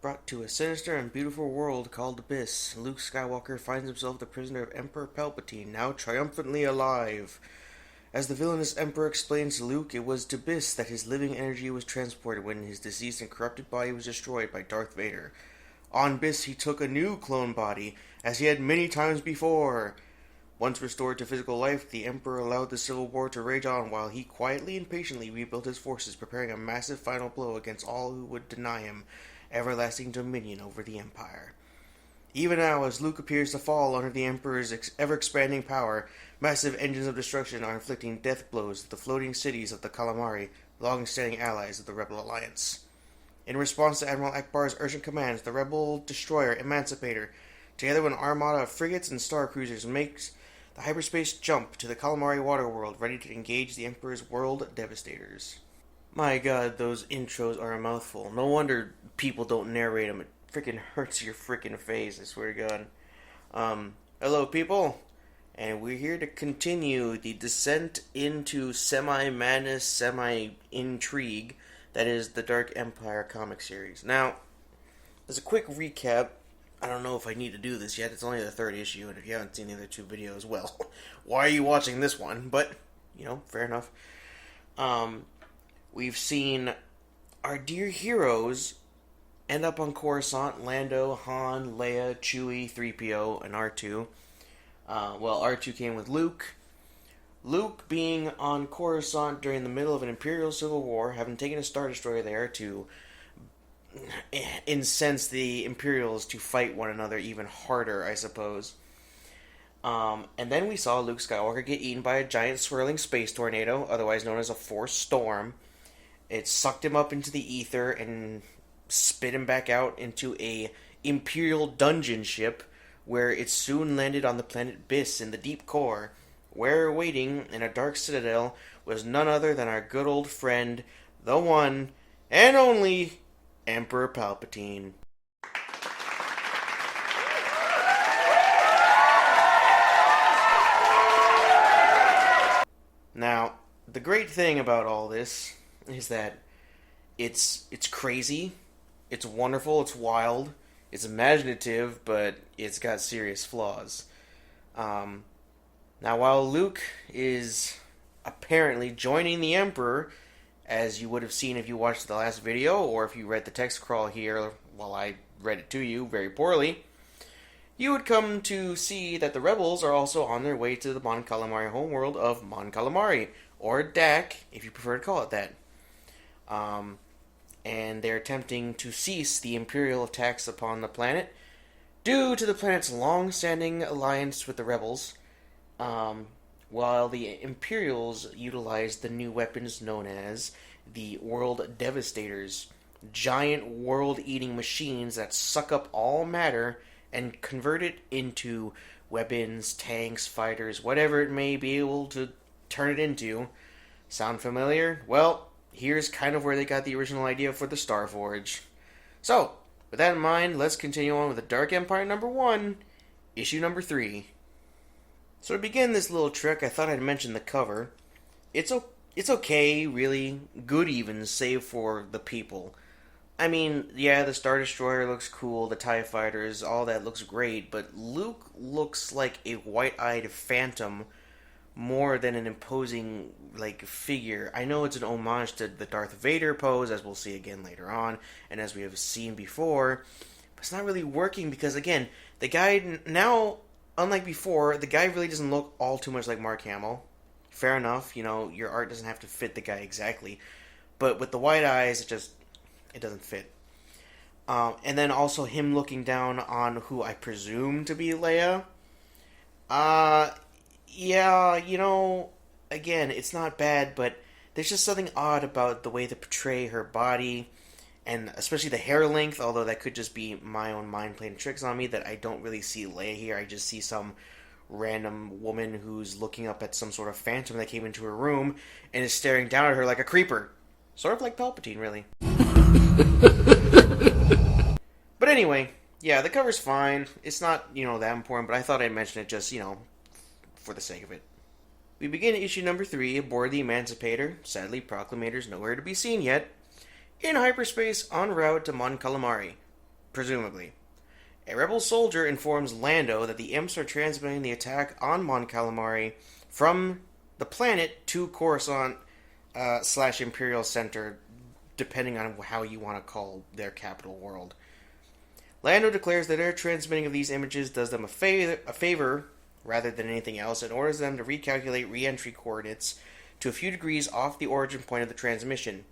Brought to a sinister and beautiful world called Abyss, Luke Skywalker finds himself the prisoner of Emperor Palpatine, now triumphantly alive. As the villainous Emperor explains to Luke, it was to Abyss that his living energy was transported when his deceased and corrupted body was destroyed by Darth Vader. On Abyss, he took a new clone body, as he had many times before. Once restored to physical life, the Emperor allowed the Civil War to rage on while he quietly and patiently rebuilt his forces, preparing a massive final blow against all who would deny him everlasting dominion over the Empire. Even now, as Luke appears to fall under the Emperor's ever-expanding power, massive engines of destruction are inflicting death blows at the floating cities of the Calamari, long-standing allies of the Rebel Alliance. In response to Admiral Akbar's urgent commands, the Rebel destroyer Emancipator, together with an armada of frigates and star cruisers, makes the hyperspace jump to the Calamari waterworld, ready to engage the Emperor's world devastators. My god, those intros are a mouthful. No wonder people don't narrate them. It freaking hurts your freaking face, I swear to God. Hello people, and we're here to continue the descent into semi-madness, semi-intrigue that is the Dark Empire comic series. Now, as a quick recap, I don't know if I need to do this yet. It's only the third issue, and if you haven't seen the other two videos, well, why are you watching this one? But, fair enough. We've seen our dear heroes end up on Coruscant: Lando, Han, Leia, Chewie, 3PO, and R2. R2 came with Luke. Luke being on Coruscant during the middle of an Imperial Civil War, having taken a Star Destroyer there to incense the Imperials to fight one another even harder, I suppose. And then we saw Luke Skywalker get eaten by a giant swirling space tornado, otherwise known as a Force Storm. It sucked him up into the ether and spit him back out into a Imperial dungeon ship, where it soon landed on the planet Biss in the deep core, where waiting in a dark citadel was none other than our good old friend, the one and only Emperor Palpatine. Now, the great thing about all this is that it's crazy, it's wonderful, it's wild, it's imaginative, but it's got serious flaws. Now, while Luke is apparently joining the Emperor, as you would have seen if you watched the last video, or if you read the text crawl here while I read it to you very poorly, you would come to see that the rebels are also on their way to the Mon Calamari homeworld of Mon Calamari, or DAC, if you prefer to call it that. And they're attempting to cease the Imperial attacks upon the planet due to the planet's long-standing alliance with the rebels, while the Imperials utilize the new weapons known as the World Devastators, giant world-eating machines that suck up all matter and convert it into weapons, tanks, fighters, whatever it may be able to turn it into. Sound familiar? Well, here's kind of where they got the original idea for the Starforge. So, with that in mind, let's continue on with the Dark Empire number 1, issue number 3. So to begin this little trick, I thought I'd mention the cover. It's okay, really. Good even, save for the people. I mean, yeah, the Star Destroyer looks cool, the TIE Fighters, all that looks great, but Luke looks like a white-eyed phantom more than an imposing, figure. I know it's an homage to the Darth Vader pose, as we'll see again later on, and as we have seen before, but it's not really working because, again, the guy now, unlike before, the guy really doesn't look all too much like Mark Hamill. Fair enough, your art doesn't have to fit the guy exactly, but with the white eyes, it doesn't fit. And then also him looking down on who I presume to be Leia. Yeah, again, it's not bad, but there's just something odd about the way they portray her body, and especially the hair length, although that could just be my own mind playing tricks on me, that I don't really see Leia here. I just see some random woman who's looking up at some sort of phantom that came into her room and is staring down at her like a creeper. Sort of like Palpatine, really. But anyway, yeah, the cover's fine. It's not, that important, but I thought I'd mention it just, for the sake of it. We begin issue number 3 aboard the Emancipator. Sadly, Proclamator's nowhere to be seen yet. In hyperspace, en route to Mon Calamari. presumably. A rebel soldier informs Lando that the imps are transmitting the attack on Mon Calamari from the planet to Coruscant / Imperial Center, depending on how you want to call their capital world. Lando declares that their transmitting of these images does them a favor rather than anything else, and orders them to recalculate re-entry coordinates to a few degrees off the origin point of the transmission.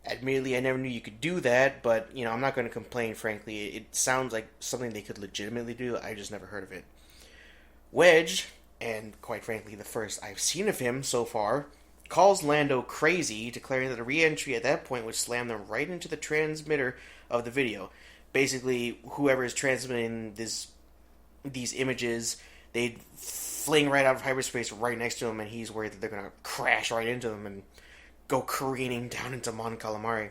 Admittedly, I never knew you could do that, but, I'm not going to complain, frankly. It sounds like something they could legitimately do. I just never heard of it. Wedge, and quite frankly the first I've seen of him so far, calls Lando crazy, declaring that a re-entry at that point would slam them right into the transmitter of the video. Basically, whoever is transmitting these images, they'd fling right out of hyperspace right next to him, and he's worried that they're going to crash right into them and go careening down into Mon Calamari.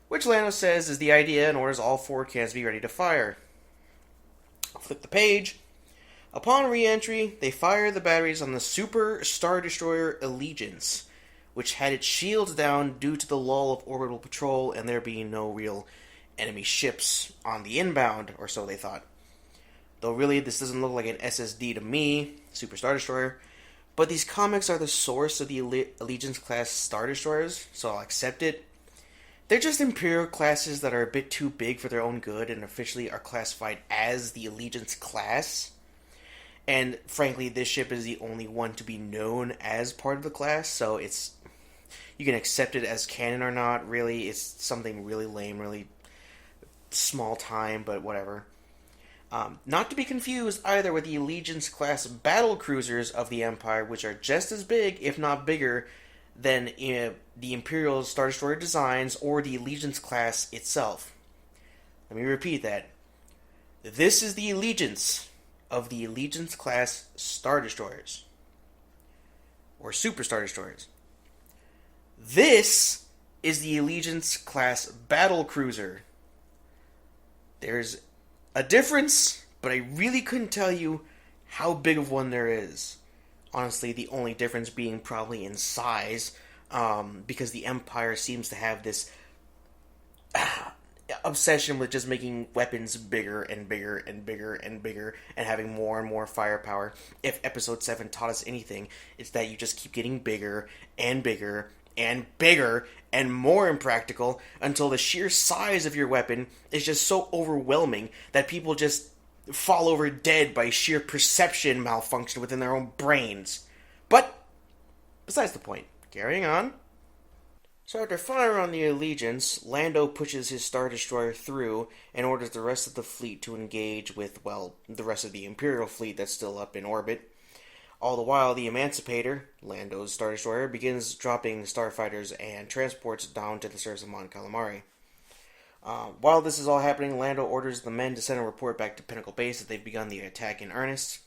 Which Lando says is the idea and orders all 4 cans to be ready to fire. Flip the page. Upon re-entry, they fire the batteries on the Super Star Destroyer Allegiance, which had its shields down due to the lull of orbital patrol and there being no real enemy ships on the inbound, or so they thought. Though really, this doesn't look like an SSD to me, Super Star Destroyer, but these comics are the source of the Allegiance-class Star Destroyers, so I'll accept it. They're just Imperial classes that are a bit too big for their own good and officially are classified as the Allegiance class. And frankly, this ship is the only one to be known as part of the class, so you can accept it as canon or not, really. It's something really lame, really small time, but whatever. Not to be confused either with the Allegiance-class battle cruisers of the Empire, which are just as big, if not bigger, than the Imperial Star Destroyer designs or the Allegiance-class itself. Let me repeat that. This is the Allegiance of the Allegiance-class Star Destroyers. Or Super Star Destroyers. This is the Allegiance-class battle cruiser. There's a difference, but I really couldn't tell you how big of one there is. Honestly, the only difference being probably in size, because the Empire seems to have this obsession with just making weapons bigger and bigger and bigger and bigger and having more and more firepower. If Episode 7 taught us anything, it's that you just keep getting bigger and bigger and bigger and more impractical until the sheer size of your weapon is just so overwhelming that people just fall over dead by sheer perception malfunction within their own brains. But, besides the point, carrying on. So after firing on the Allegiance, Lando pushes his Star Destroyer through and orders the rest of the fleet to engage with, the rest of the Imperial fleet that's still up in orbit. All the while, the Emancipator, Lando's Star Destroyer, begins dropping starfighters and transports down to the surface of Mon Calamari. While this is all happening, Lando orders the men to send a report back to Pinnacle Base that they've begun the attack in earnest.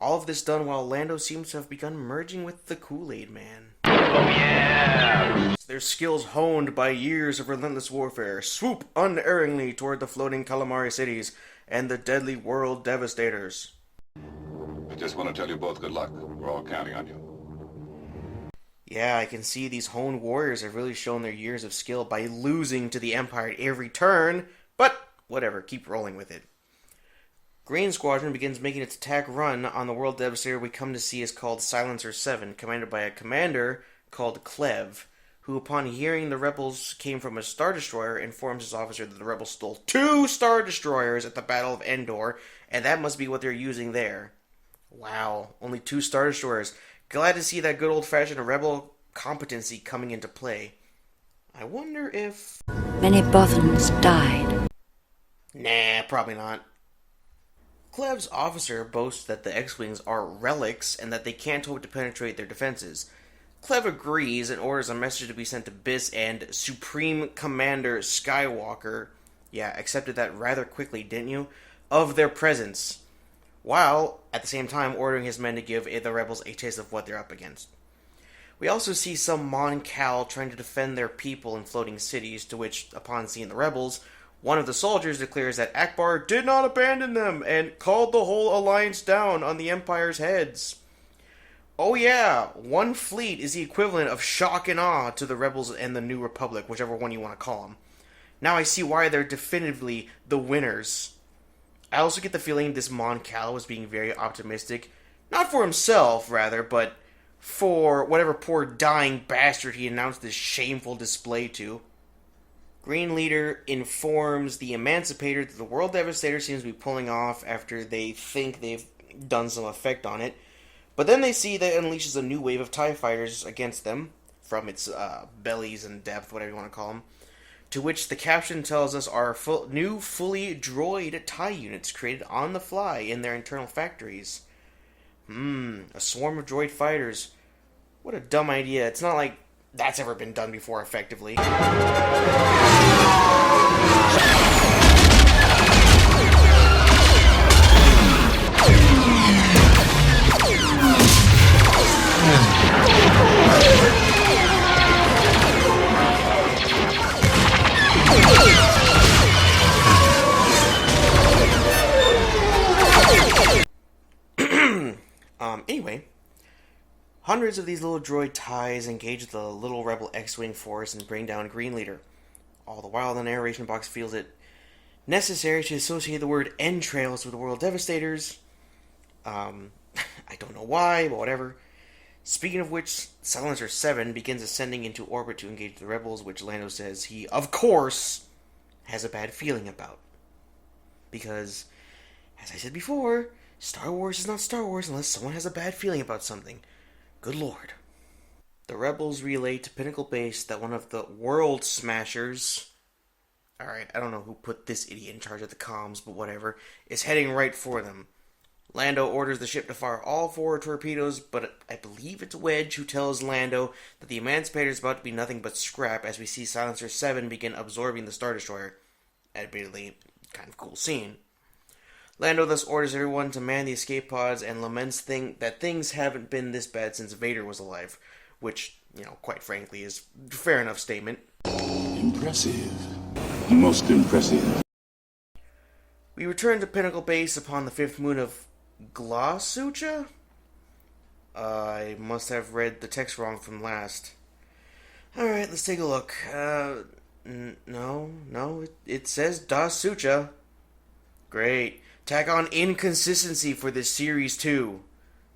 All of this done while Lando seems to have begun merging with the Kool-Aid Man. Oh yeah! Their skills honed by years of relentless warfare swoop unerringly toward the floating calamari cities and the deadly world devastators. I just want to tell you both good luck. We're all counting on you. Yeah, I can see these honed warriors have really shown their years of skill by losing to the Empire at every turn, but whatever, keep rolling with it. Green Squadron begins making its attack run on the world devastator we come to see is called Silencer 7, commanded by a commander called Clev, who upon hearing the rebels came from a Star Destroyer informs his officer that the rebels stole 2 Star Destroyers at the Battle of Endor, and that must be what they're using there. Wow, only 2 Star Destroyers. Glad to see that good old-fashioned rebel competency coming into play. I wonder if... Many Bothans died. Nah, probably not. Clev's officer boasts that the X-Wings are relics and that they can't hope to penetrate their defenses. Clev agrees and orders a message to be sent to Biss and Supreme Commander Skywalker, accepted that rather quickly, didn't you? Of their presence, while at the same time ordering his men to give the rebels a taste of what they're up against. We also see some Mon Cal trying to defend their people in floating cities, to which, upon seeing the rebels, one of the soldiers declares that Akbar did not abandon them and called the whole alliance down on the Empire's heads. Oh yeah, one fleet is the equivalent of shock and awe to the rebels and the New Republic, whichever one you want to call them. Now I see why they're definitively the winners. I also get the feeling this Mon Cal was being very optimistic. Not for himself, rather, but for whatever poor dying bastard he announced this shameful display to. Green Leader informs the Emancipator that the World Devastator seems to be pulling off after they think they've done some effect on it. But then they see that it unleashes a new wave of TIE fighters against them, from its bellies and depth, whatever you want to call them. To which the caption tells us are new fully droid TIE units created on the fly in their internal factories. A swarm of droid fighters. What a dumb idea. It's not like that's ever been done before effectively. Anyway, hundreds of these little droid TIEs engage the little rebel X-Wing force and bring down Green Leader. All the while, the narration box feels it necessary to associate the word entrails with the World Devastators. I don't know why, but whatever. Speaking of which, Silencer 7 begins ascending into orbit to engage the rebels, which Lando says he, of course, has a bad feeling about. Because, as I said before, Star Wars is not Star Wars unless someone has a bad feeling about something. Good lord. The rebels relay to Pinnacle Base that one of the World Smashers, alright, I don't know who put this idiot in charge of the comms, but whatever, is heading right for them. Lando orders the ship to fire all 4 torpedoes, but I believe it's Wedge who tells Lando that the Emancipator is about to be nothing but scrap as we see Silencer 7 begin absorbing the Star Destroyer. Admittedly, kind of cool scene. Lando thus orders everyone to man the escape pods and laments that things haven't been this bad since Vader was alive, which, quite frankly, is a fair enough statement. Impressive. Most impressive. We return to Pinnacle Base upon the 5th moon of Glossucha? I must have read the text wrong from last. Alright, let's take a look. No, it says Da Sucha. Great. Tack on inconsistency for this series too.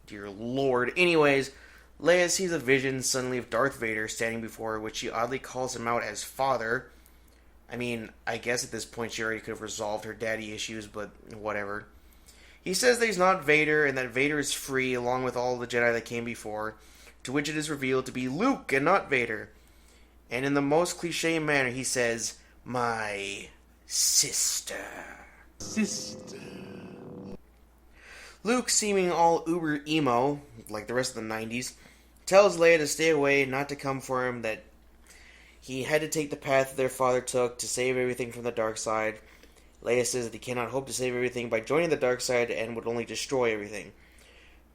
Dear lord. Anyways, Leia sees a vision suddenly of Darth Vader standing before her, which she oddly calls him out as father. I mean, I guess at this point she already could have resolved her daddy issues, but whatever. He says that he's not Vader, and that Vader is free, along with all the Jedi that came before, to which it is revealed to be Luke and not Vader. And in the most cliche manner, he says, "My sister." Luke, seeming all uber emo, like the rest of the 90s, tells Leia to stay away and not to come for him, that he had to take the path their father took to save everything from the dark side. Leia says that he cannot hope to save everything by joining the dark side and would only destroy everything.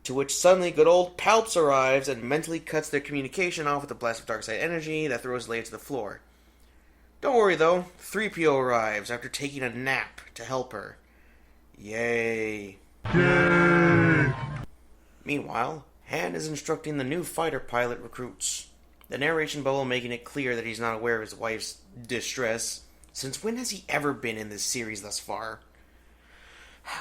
To which suddenly good old Palps arrives and mentally cuts their communication off with a blast of dark side energy that throws Leia to the floor. Don't worry though, 3PO arrives after taking a nap to help her. Yay. Meanwhile, Han is instructing the new fighter pilot recruits. The narration bubble making it clear that he's not aware of his wife's distress. Since when has he ever been in this series thus far?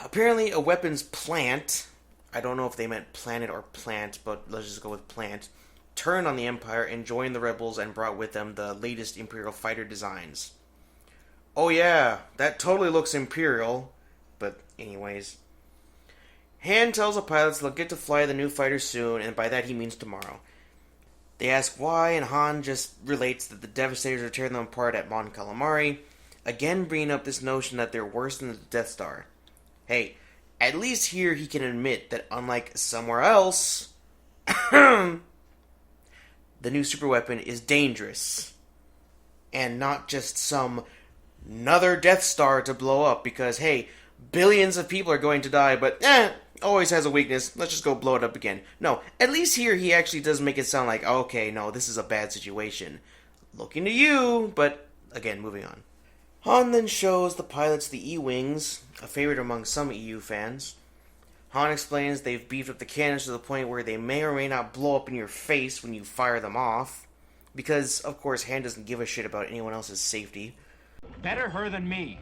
Apparently a weapons plant, I don't know if they meant planet or plant, but let's just go with plant, turned on the Empire and joined the rebels and brought with them the latest Imperial fighter designs. Oh yeah, that totally looks Imperial, but anyways. Han tells the pilots they'll get to fly the new fighter soon, and by that he means tomorrow. They ask why, and Han just relates that the Devastators are tearing them apart at Mon Calamari, again bringing up this notion that they're worse than the Death Star. Hey, at least here he can admit that unlike somewhere else, the new superweapon is dangerous. And not just some another Death Star to blow up, because hey, billions of people are going to die, but always has a weakness, let's just go blow it up again. No, at least here he actually does make it sound like, okay, no, this is a bad situation. Looking to you, but again, moving on. Han then shows the pilots the E-Wings, a favorite among some EU fans. Han explains they've beefed up the cannons to the point where they may or may not blow up in your face when you fire them off. Because, of course, Han doesn't give a shit about anyone else's safety. Better her than me.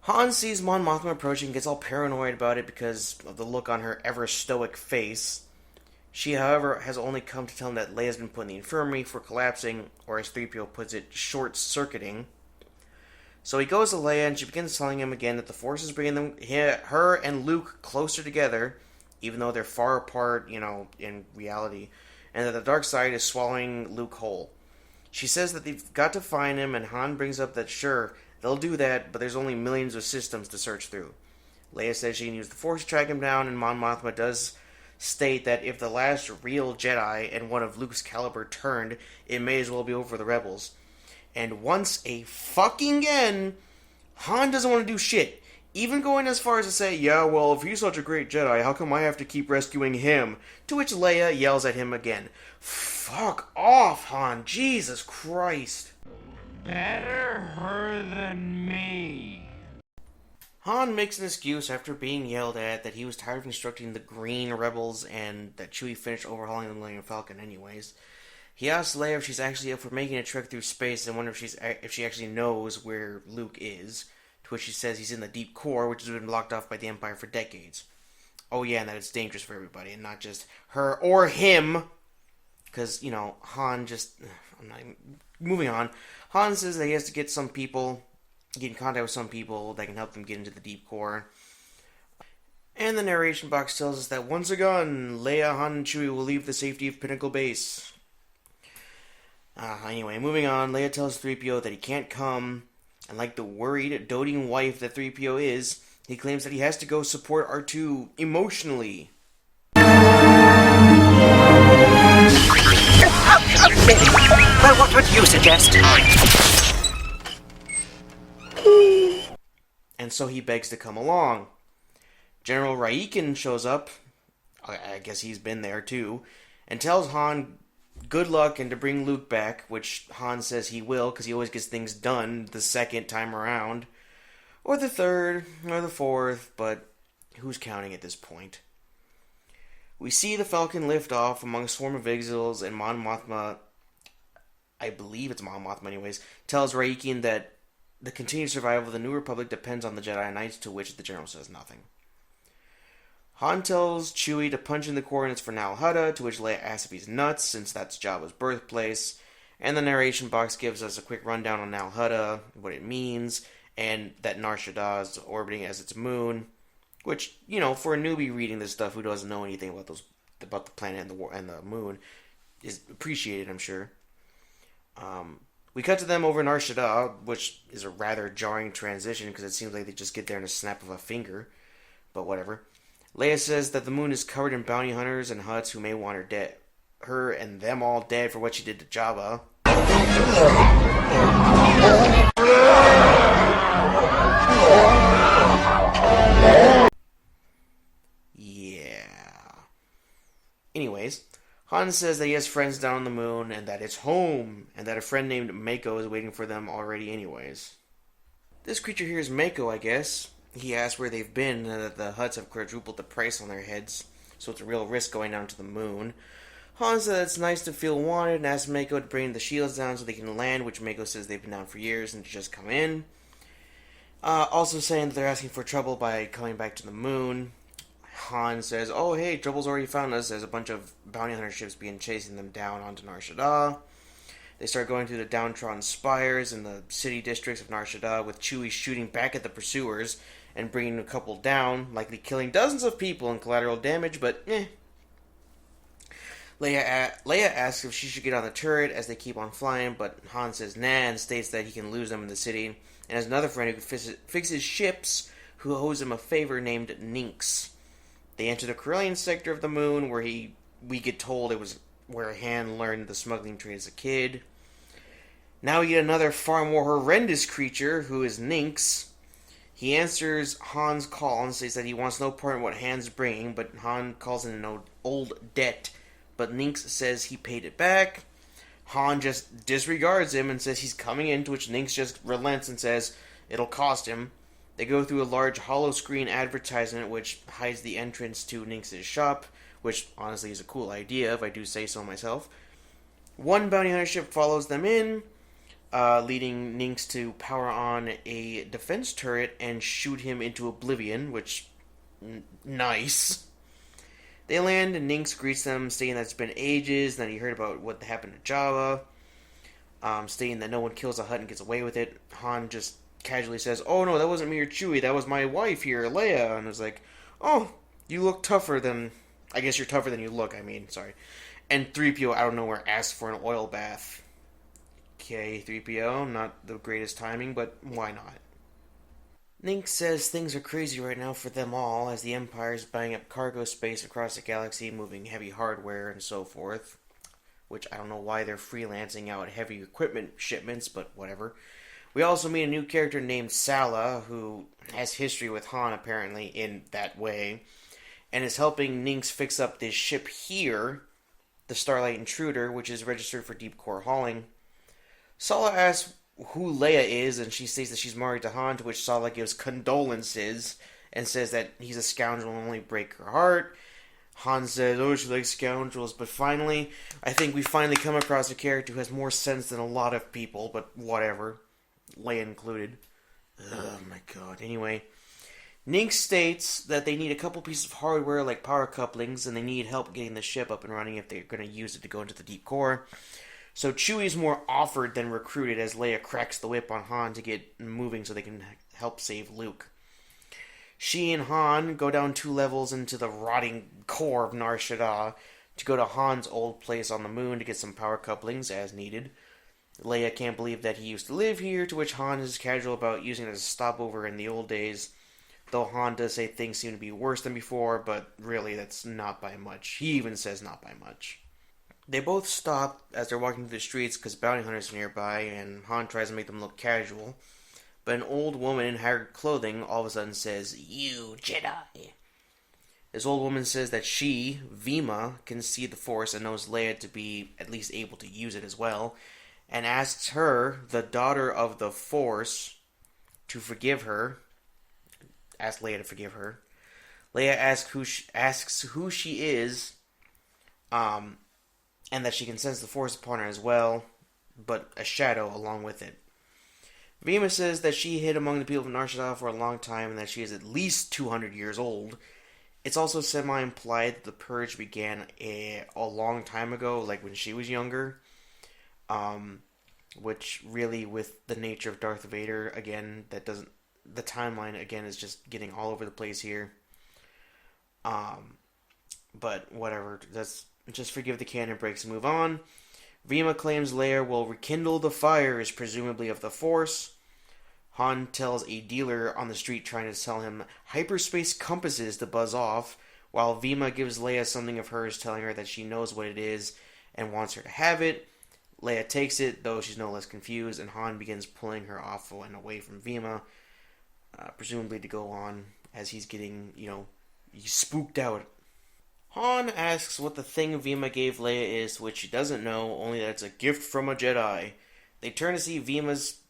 Han sees Mon Mothma approaching and gets all paranoid about it because of the look on her ever-stoic face. She, however, has only come to tell him that Leia's been put in the infirmary for collapsing, or as 3PO puts it, short-circuiting. So he goes to Leia and she begins telling him again that the Force is bringing her and Luke closer together, even though they're far apart, in reality, and that the dark side is swallowing Luke whole. She says that they've got to find him, and Han brings up that sure, they'll do that, but there's only millions of systems to search through. Leia says she can use the Force to track him down, and Mon Mothma does state that if the last real Jedi and one of Luke's caliber turned, it may as well be over for the Rebels. And once a fucking again, Han doesn't want to do shit. Even going as far as to say, yeah, well, if he's such a great Jedi, how come I have to keep rescuing him? To which Leia yells at him again. Fuck off, Han. Jesus Christ. Better her than me. Han makes an excuse after being yelled at that he was tired of instructing the Green Rebels and that Chewie finished overhauling the Millennium Falcon anyways. He asks Leia if she's actually up for making a trek through space and wonders if she actually knows where Luke is, to which she says he's in the deep core, which has been blocked off by the Empire for decades. Oh yeah, and that it's dangerous for everybody, and not just her or him, because, Han just... I'm not even... Moving on. Han says that he has to get in contact with some people that can help them get into the deep core. And the narration box tells us that once again, Leia, Han, and Chewie will leave the safety of Pinnacle Base. Anyway, moving on, Leia tells 3PO that he can't come, and like the worried, doting wife that 3PO is, he claims that he has to go support R2 emotionally. Well, what would you suggest? And so he begs to come along. General Raikin shows up, I guess he's been there too, and tells Han good luck and to bring Luke back, which Han says he will because he always gets things done the second time around. Or the third, or the fourth, but who's counting at this point? We see the Falcon lift off among a swarm of exiles, and Mon Mothma, I believe it's Mon Mothma anyways, tells Raikin that the continued survival of the New Republic depends on the Jedi Knights, to which the General says nothing. Han tells Chewie to punch in the coordinates for Nal Hutta, to which Leia asks if he's nuts, since that's Jabba's birthplace, and the narration box gives us a quick rundown on Nal Hutta, what it means, and that Nar Shaddaa is orbiting as its moon, which, for a newbie reading this stuff who doesn't know anything about the planet and the moon, is appreciated, I'm sure. We cut to them over Nar Shaddaa, which is a rather jarring transition because it seems like they just get there in a snap of a finger, but whatever. Leia says that the moon is covered in bounty hunters and Hutts who may want her dead, her and them all dead for what she did to Jabba. Yeah. Anyways, Han says that he has friends down on the moon and that it's home, and that a friend named Mako is waiting for them already anyways. This creature here is Mako, I guess. He asks where they've been and that the Hutts have quadrupled the price on their heads, so it's a real risk going down to the moon. Han says it's nice to feel wanted and asks Mako to bring the shields down so they can land, which Mako says they've been down for years and to just come in. Also saying that they're asking for trouble by coming back to the moon. Han says, oh hey, trouble's already found us. There's a bunch of bounty hunter ships chasing them down onto Nar Shaddaa. They start going through the downtrodden spires in the city districts of Nar Shaddaa, with Chewie shooting back at the pursuers and bringing a couple down, likely killing dozens of people in collateral damage, but Leia asks if she should get on the turret as they keep on flying, but Han says nah and states that he can lose them in the city, and has another friend who fixes ships who owes him a favor named Ninx. They enter the Corellian sector of the moon, where we get told it was where Han learned the smuggling trade as a kid. Now we get another far more horrendous creature, who is Ninx. He answers Han's call and says that he wants no part in what Han's bringing, but Han calls it an old debt, but Ninx says he paid it back. Han just disregards him and says he's coming in, to which Ninx just relents and says it'll cost him. They go through a large hollow-screen advertisement which hides the entrance to Ninx's shop, which honestly is a cool idea, if I do say so myself. One bounty hunter ship follows them in. leading Nynx to power on a defense turret and shoot him into oblivion, which, nice. They land and Nynx greets them, stating that it's been ages, and that he heard about what happened to Java, stating that no one kills a Hutt and gets away with it. Han just casually says, "Oh no, that wasn't me or Chewie, that was my wife here, Leia," and was like, "Oh, you look tougher than... I guess you're tougher than you look, sorry." And 3PO out of nowhere asks for an oil bath. Okay, 3PO, not the greatest timing, but why not? Nynx says things are crazy right now for them all, as the Empire is buying up cargo space across the galaxy, moving heavy hardware and so forth. Which I don't know why they're freelancing out heavy equipment shipments, but whatever. We also meet a new character named Sala, who has history with Han apparently in that way, and is helping Nynx fix up this ship here, the Starlight Intruder, which is registered for deep core hauling. Sala asks who Leia is, and she states that she's married to Han, to which Sala gives condolences and says that he's a scoundrel and only break her heart. Han says, "Oh, she likes scoundrels," but finally, I think we finally come across a character who has more sense than a lot of people, but whatever. Leia included. Oh my god. Anyway, Nynx states that they need a couple pieces of hardware like power couplings, and they need help getting the ship up and running if they're going to use it to go into the deep core. So Chewie's more offered than recruited, as Leia cracks the whip on Han to get moving so they can help save Luke. She and Han go down 2 levels into the rotting core of Nar Shaddaa to go to Han's old place on the moon to get some power couplings as needed. Leia can't believe that he used to live here, to which Han is casual about using it as a stopover in the old days, though Han does say things seem to be worse than before, but really that's not by much. He even says not by much. They both stop as they're walking through the streets because bounty hunters are nearby, and Han tries to make them look casual. But an old woman in haggard clothing all of a sudden says, "You Jedi." This old woman says that she, Vima, can see the Force and knows Leia to be at least able to use it as well, and asks her, the daughter of the Force, to forgive her. Asks Leia to forgive her. Leia asks who she is, and that she can sense the Force upon her as well, but a shadow along with it. Vima says that she hid among the people of Nar Shaddaa for a long time and that she is at least 200 years old. It's also semi-implied that the Purge began a long time ago, like when she was younger. Which really, with the nature of Darth Vader, again, the timeline, again, is just getting all over the place here. But whatever, just forgive the canon breaks and move on. Vima claims Leia will rekindle the fires, presumably of the Force. Han tells a dealer on the street trying to sell him hyperspace compasses to buzz off, while Vima gives Leia something of hers, telling her that she knows what it is and wants her to have it. Leia takes it, though she's no less confused, and Han begins pulling her off and away from Vima, presumably to go on as he's getting, he's spooked out. Han asks what the thing Vima gave Leia is, which she doesn't know, only that it's a gift from a Jedi. They turn to see Vima's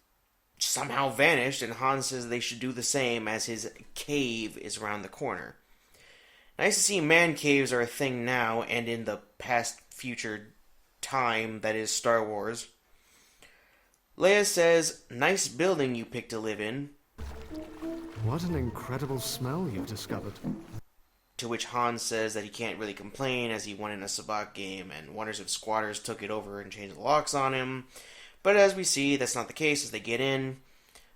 somehow vanished, and Han says they should do the same, as his cave is around the corner. Nice to see man caves are a thing now, and in the past future time that is Star Wars. Leia says, "Nice building you picked to live in." What an incredible smell you've discovered. To which Han says that he can't really complain, as he won in a sabacc game and wonders if squatters took it over and changed the locks on him. But as we see, that's not the case as they get in.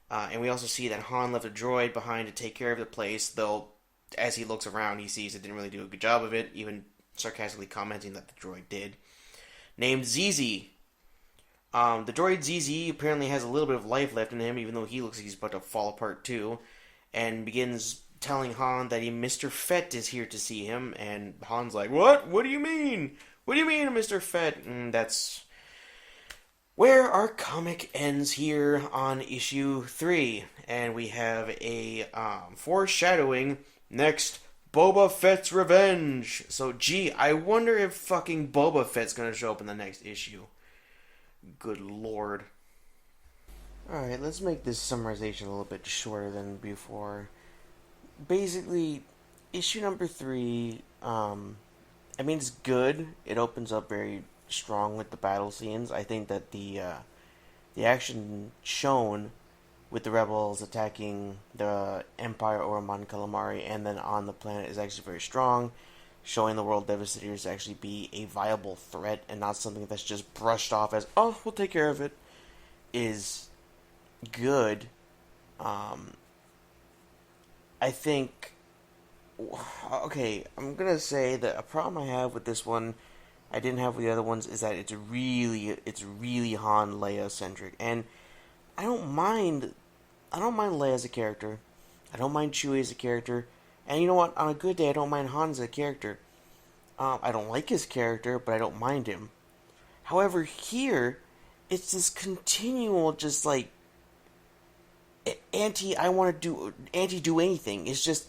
And we also see that Han left a droid behind to take care of the place, though as he looks around he sees it didn't really do a good job of it, even sarcastically commenting that the droid did. Named ZZ. The droid ZZ apparently has a little bit of life left in him, even though he looks like he's about to fall apart too, and begins telling Han that Mr. Fett is here to see him, and Han's like, "What? What do you mean? What do you mean, Mr. Fett?" And that's where our comic ends here on issue 3, and we have a foreshadowing next, Boba Fett's revenge. So, gee, I wonder if fucking Boba Fett's gonna show up in the next issue. Good lord. Alright, let's make this summarization a little bit shorter than before. Basically, issue number 3, it's good. It opens up very strong with the battle scenes. I think that the the action shown with the rebels attacking the Empire over Mon Calamari and then on the planet is actually very strong, showing the World Devastators to actually be a viable threat and not something that's just brushed off as, oh, we'll take care of it, is good. I think, okay, I'm gonna say that a problem I have with this one, I didn't have with the other ones, is that it's really Han Leia centric, and I don't mind Leia as a character, I don't mind Chewie as a character, and you know what, on a good day I don't mind Han as a character. I don't like his character, but I don't mind him. However, here, it's this continual just like anti-do anything. It's just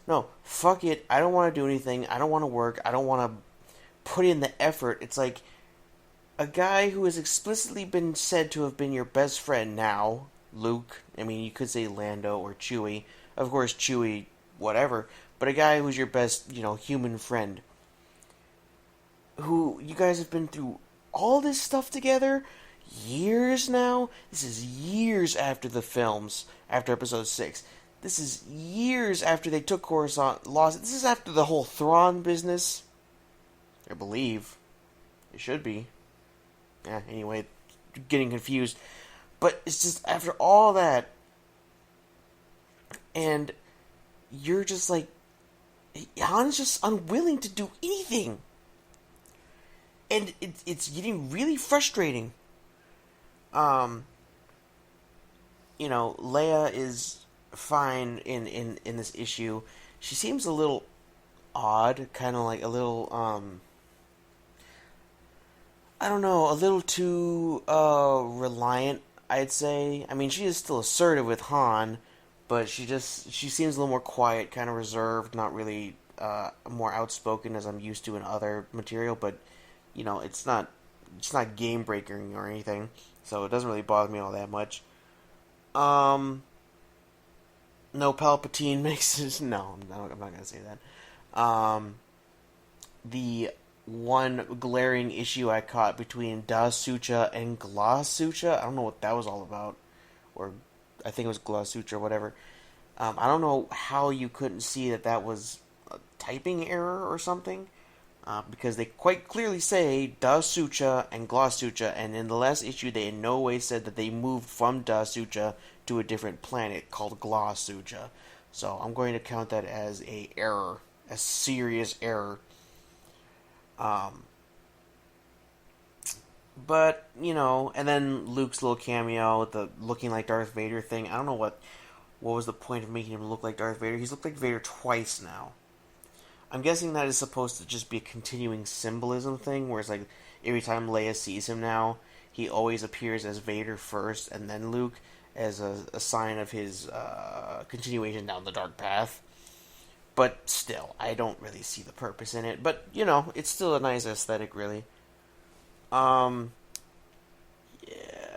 no, fuck it. I don't want to do anything. I don't want to work. I don't want to put in the effort. It's like a guy who has explicitly been said to have been your best friend now, Luke. I mean, you could say Lando or Chewie. Of course, Chewie, whatever. But a guy who's your best, human friend. Who you guys have been through all this stuff together. Years now. This is years after the films, after Episode 6. This is years after they took Coruscant, lost it. This is after the whole Thrawn business. I believe. It should be. Yeah, anyway, getting confused. But it's just after all that, and you're just like, Han's just unwilling to do anything. And it's getting really frustrating. Leia is fine in this issue. She seems a little odd, kind of like a little, I don't know, a little too, reliant, I'd say. I mean, she is still assertive with Han, but she seems a little more quiet, kind of reserved, not really, more outspoken as I'm used to in other material, but, it's not game breaking or anything, so it doesn't really bother me all that much. No, Palpatine makes it. No, I'm not gonna say that. The one glaring issue I caught between Da Sucha and Gla Sucha, I don't know what that was all about, or I think it was Gla Sucha or whatever. I don't know how you couldn't see that was a typing error or something. Because they quite clearly say Da Sucha and Gla Sucha, and in the last issue they in no way said that they moved from Da Sucha to a different planet called Gla Sucha. So I'm going to count that as a error, a serious error. But, and then Luke's little cameo, the looking like Darth Vader thing, I don't know what was the point of making him look like Darth Vader. He's looked like Vader twice now. I'm guessing that is supposed to just be a continuing symbolism thing, where it's like every time Leia sees him now, he always appears as Vader first and then Luke, as a sign of his continuation down the dark path. But still, I don't really see the purpose in it. But, it's still a nice aesthetic, really. Yeah,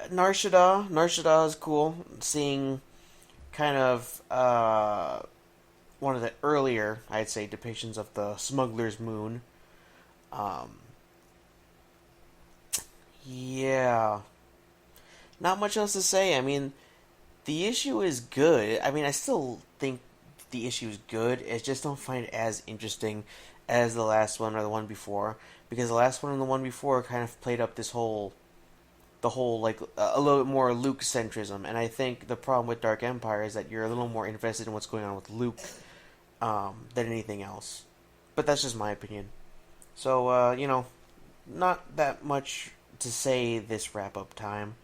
Nar Shaddaa is cool. Seeing kind of one of the earlier, I'd say, depictions of the Smuggler's Moon. Yeah. Not much else to say. I mean, the issue is good. I mean, I still think the issue is good. I just don't find it as interesting as the last one or the one before. Because the last one and the one before kind of played up the whole, like, a little bit more Luke centrism. And I think the problem with Dark Empire is that you're a little more invested in what's going on with Luke than anything else. But that's just my opinion. So, not that much to say this wrap-up time.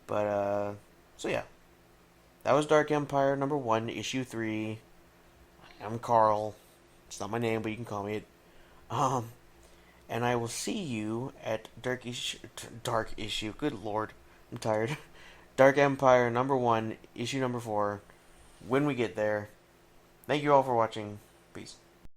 But, so yeah. That was Dark Empire number 1, issue 3. I'm Carl. It's not my name, but you can call me it. And I will see you at Dark Issue. Good lord. I'm tired. Dark Empire number 1, issue number 4. When we get there. Thank you all for watching. Peace.